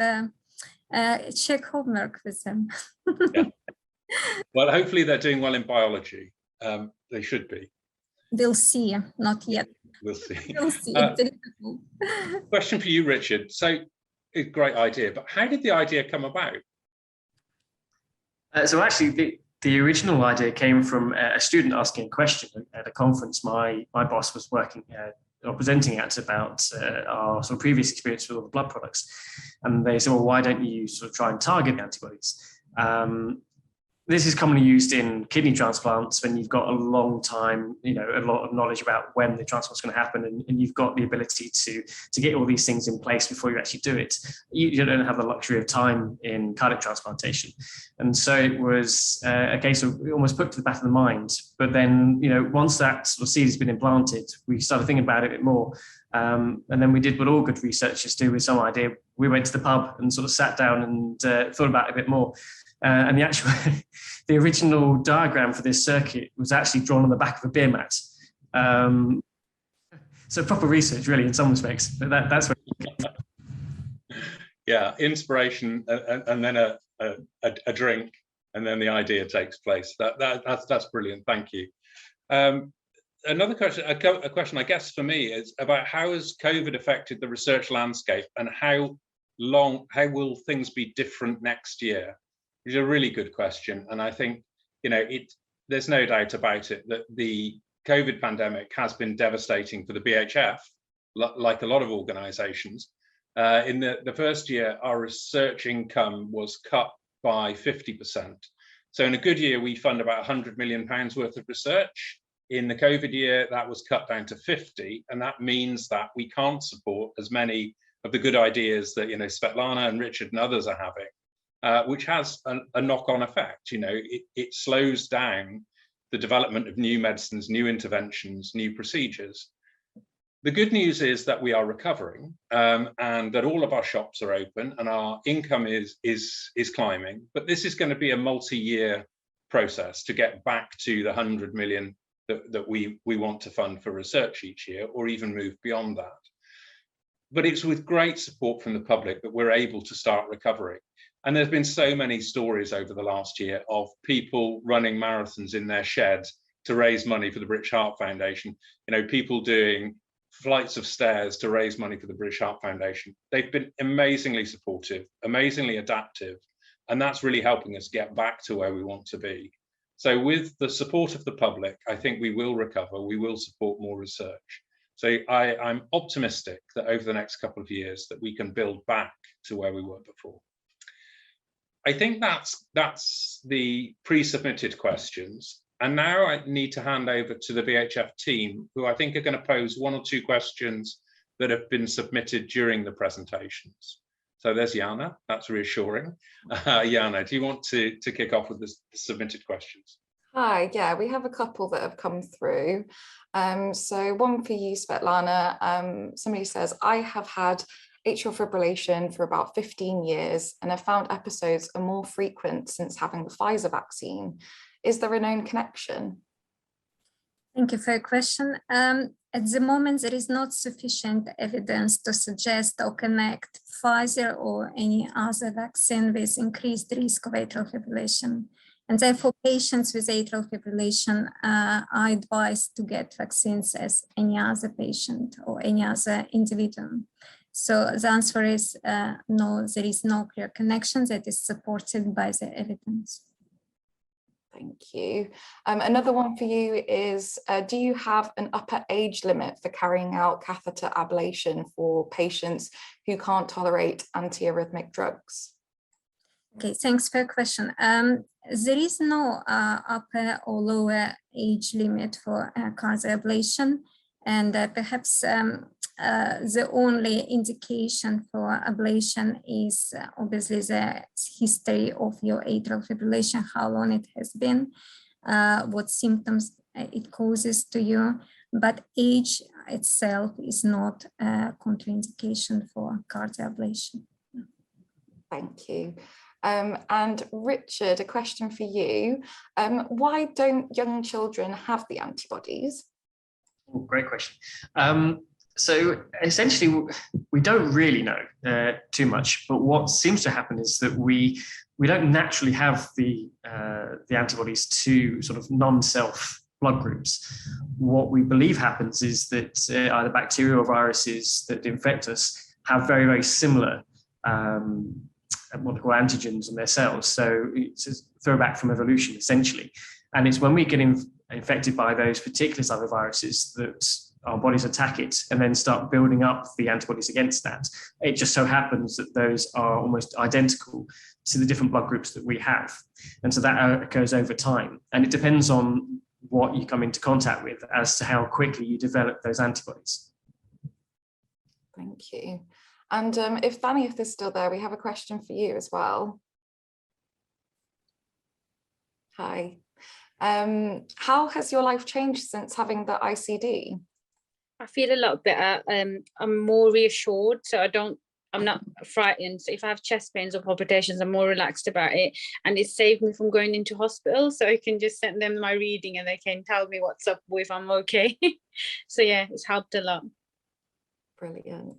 check homework with them. Yeah. Well, hopefully they're doing well in biology. They should be. We'll see. Not yet. We'll see. We'll see. Question for you, Richard. So, a great idea, but how did the idea come about? So actually, the original idea came from a student asking a question at a conference my boss was working or presenting at about our sort of previous experience with all the blood products. And they said, well, why don't you sort of try and target the antibodies? This is commonly used in kidney transplants when you've got a long time, you know, a lot of knowledge about when the transplant's going to happen, and you've got the ability to get all these things in place before you actually do it. You don't have the luxury of time in cardiac transplantation. And so it was a case of almost put to the back of the mind. But then, you know, once that sort of seed has been implanted, we started thinking about it a bit more. And then we did what all good researchers do with some idea. We went to the pub and sort of sat down and thought about it a bit more. And the original diagram for this circuit was actually drawn on the back of a beer mat. So proper research, really, in some respects. But that's what. Yeah, inspiration, and then a drink, and then the idea takes place. That's brilliant. Thank you. another question, a question I guess for me is about how has COVID affected the research landscape, and how will things be different next year? Which is a really good question, and I think, you know, there's no doubt about it that the COVID pandemic has been devastating for the BHF, like a lot of organisations. In the first year, our research income was cut by 50%. So in a good year, we fund about £100 million worth of research. In the COVID year, that was cut down to 50, and that means that we can't support as many of the good ideas that, you know, Svetlana and Richard and others are having, which has a knock-on effect. You know, it slows down the development of new medicines, new interventions, new procedures. The good news is that we are recovering, and that all of our shops are open and our income is climbing. But this is going to be a multi-year process to get back to the 100 million that we want to fund for research each year, or even move beyond that. But it's with great support from the public that we're able to start recovering. And there's been so many stories over the last year of people running marathons in their sheds to raise money for the British Heart Foundation. You know, people doing flights of stairs to raise money for the British Heart Foundation. They've been amazingly supportive, amazingly adaptive, and that's really helping us get back to where we want to be. So with the support of the public, I think we will recover, we will support more research. So I'm optimistic that over the next couple of years that we can build back to where we were before. I think that's the pre-submitted questions. And now I need to hand over to the BHF team, who I think are going to pose one or two questions that have been submitted during the presentations. So there's Jana, that's reassuring. Jana, do you want to kick off with the submitted questions? Hi, yeah, we have a couple that have come through. So one for you, Svetlana. Somebody says, I have had atrial fibrillation for about 15 years and have found episodes are more frequent since having the Pfizer vaccine. Is there a known connection? Thank you for your question. At the moment, there is not sufficient evidence to suggest or connect Pfizer or any other vaccine with increased risk of atrial fibrillation. And therefore, patients with atrial fibrillation are advised to get vaccines as any other patient or any other individual. So the answer is no, there is no clear connection that is supported by the evidence. Thank you. Another one for you is, do you have an upper age limit for carrying out catheter ablation for patients who can't tolerate antiarrhythmic drugs? Okay, thanks for your question. There is no upper or lower age limit for catheter ablation, and perhaps the only indication for ablation is obviously the history of your atrial fibrillation, how long it has been, what symptoms it causes to you, but age itself is not a contraindication for cardiac ablation. Thank you. And Richard, a question for you. Why don't young children have the antibodies? Oh, great question. So essentially, we don't really know too much, but what seems to happen is that we don't naturally have the antibodies to sort of non-self blood groups. What we believe happens is that either bacteria or viruses that infect us have very, very similar what they call antigens in their cells. So it's a throwback from evolution, essentially. And it's when we get infected by those particular type of viruses that our bodies attack it and then start building up the antibodies against that. It just so happens that those are almost identical to the different blood groups that we have. And so that occurs over time. And it depends on what you come into contact with as to how quickly you develop those antibodies. Thank you. And if Thaniath is still there, we have a question for you as well. Hi. How has your life changed since having the ICD? I feel a lot better. I'm more reassured, so I'm not frightened. So if I have chest pains or palpitations, I'm more relaxed about it, and it saved me from going into hospital. So I can just send them my reading, and they can tell me what's up or if I'm okay. So yeah, it's helped a lot. Brilliant.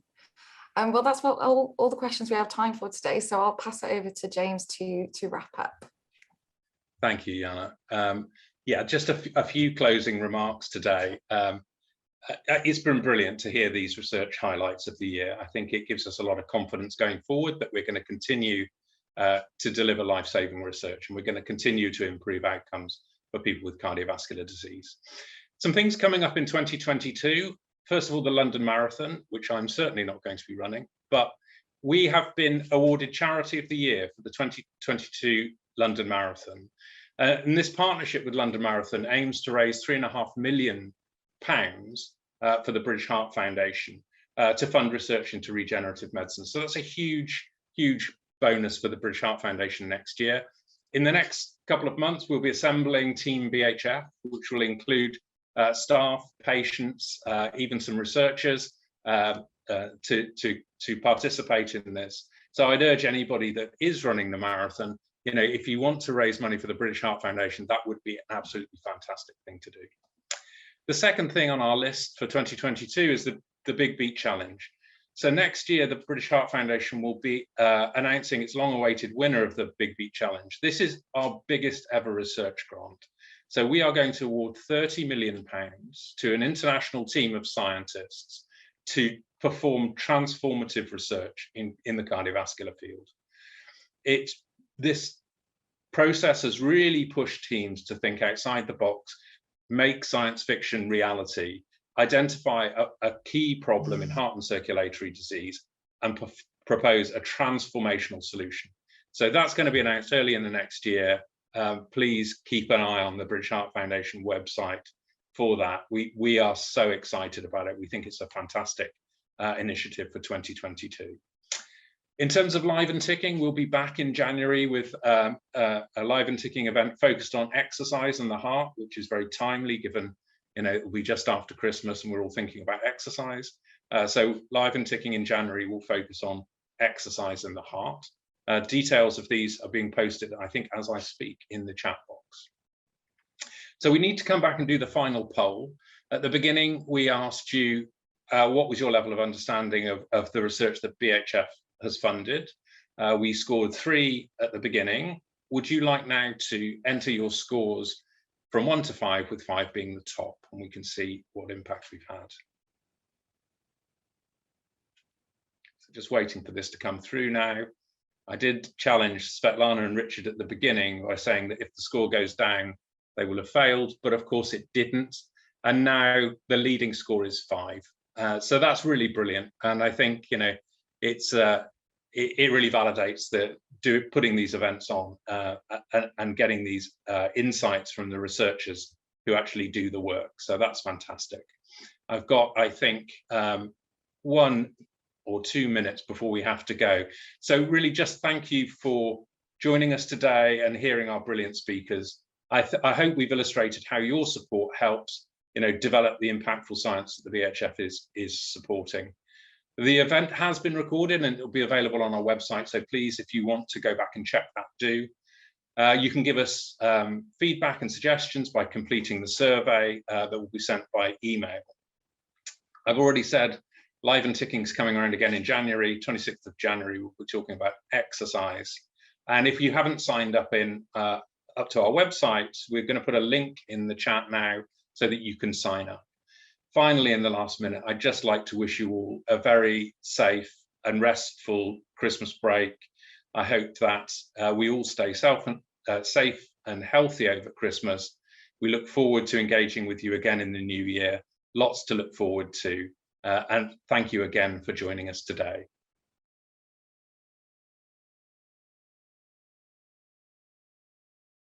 Well, that's what all the questions we have time for today. So I'll pass it over to James to wrap up. Thank you, Jana. Yeah, just a few closing remarks today. It's been brilliant to hear these research highlights of the year. I think it gives us a lot of confidence going forward that we're going to continue to deliver life-saving research, and we're going to continue to improve outcomes for people with cardiovascular disease. Some things coming up in 2022. First of all, the London Marathon, which I'm certainly not going to be running, but we have been awarded Charity of the Year for the 2022 London Marathon. And this partnership with London Marathon aims to raise £3.5 million for the British Heart Foundation to fund research into regenerative medicine. So that's a huge, huge bonus for the British Heart Foundation next year. In the next couple of months, we'll be assembling Team BHF, which will include staff, patients, even some researchers to participate in this. So I'd urge anybody that is running the marathon, you know, if you want to raise money for the British Heart Foundation, that would be an absolutely fantastic thing to do. The second thing on our list for 2022 is the Big Beat Challenge. So next year, the British Heart Foundation will be announcing its long-awaited winner of the Big Beat Challenge. This is our biggest ever research grant. So we are going to award £30 million to an international team of scientists to perform transformative research in the cardiovascular field. This process has really pushed teams to think outside the box, make science fiction reality, identify a key problem in heart and circulatory disease, and propose a transformational solution. So that's going to be announced early in the next year. Please keep an eye on the British Heart Foundation website for that. We are so excited about it. We think it's a fantastic initiative for 2022. In terms of Live and Ticking, we'll be back in January with a Live and Ticking event focused on exercise and the heart, which is very timely given, you know, it'll be just after Christmas and we're all thinking about exercise. So Live and Ticking in January will focus on exercise and the heart. Details of these are being posted, I think, as I speak, in the chat box. So we need to come back and do the final poll. At the beginning, we asked you what was your level of understanding of the research that BHF has funded. We scored 3 at the beginning. Would you like now to enter your scores from 1 to 5, with 5 being the top, and we can see what impact we've had. So just waiting for this to come through now. I did challenge Svetlana and Richard at the beginning by saying that if the score goes down, they will have failed, but of course it didn't. And now the leading score is 5. So that's really brilliant. And I think, you know, it really validates putting these events on and getting these insights from the researchers who actually do the work. So that's fantastic. I've got, I think, 1 or 2 minutes before we have to go. So really just thank you for joining us today and hearing our brilliant speakers. I hope we've illustrated how your support helps, you know, develop the impactful science that the BHF is supporting. The event has been recorded and it'll be available on our website. So please, if you want to go back and check that, do. You can give us feedback and suggestions by completing the survey that will be sent by email. I've already said Live and Ticking is coming around again in January, 26th of January. We'll be talking about exercise. And if you haven't signed up up to our website, we're going to put a link in the chat now so that you can sign up. Finally, in the last minute, I'd just like to wish you all a very safe and restful Christmas break. I hope that we all stay safe and healthy over Christmas. We look forward to engaging with you again in the new year. Lots to look forward to. And thank you again for joining us today.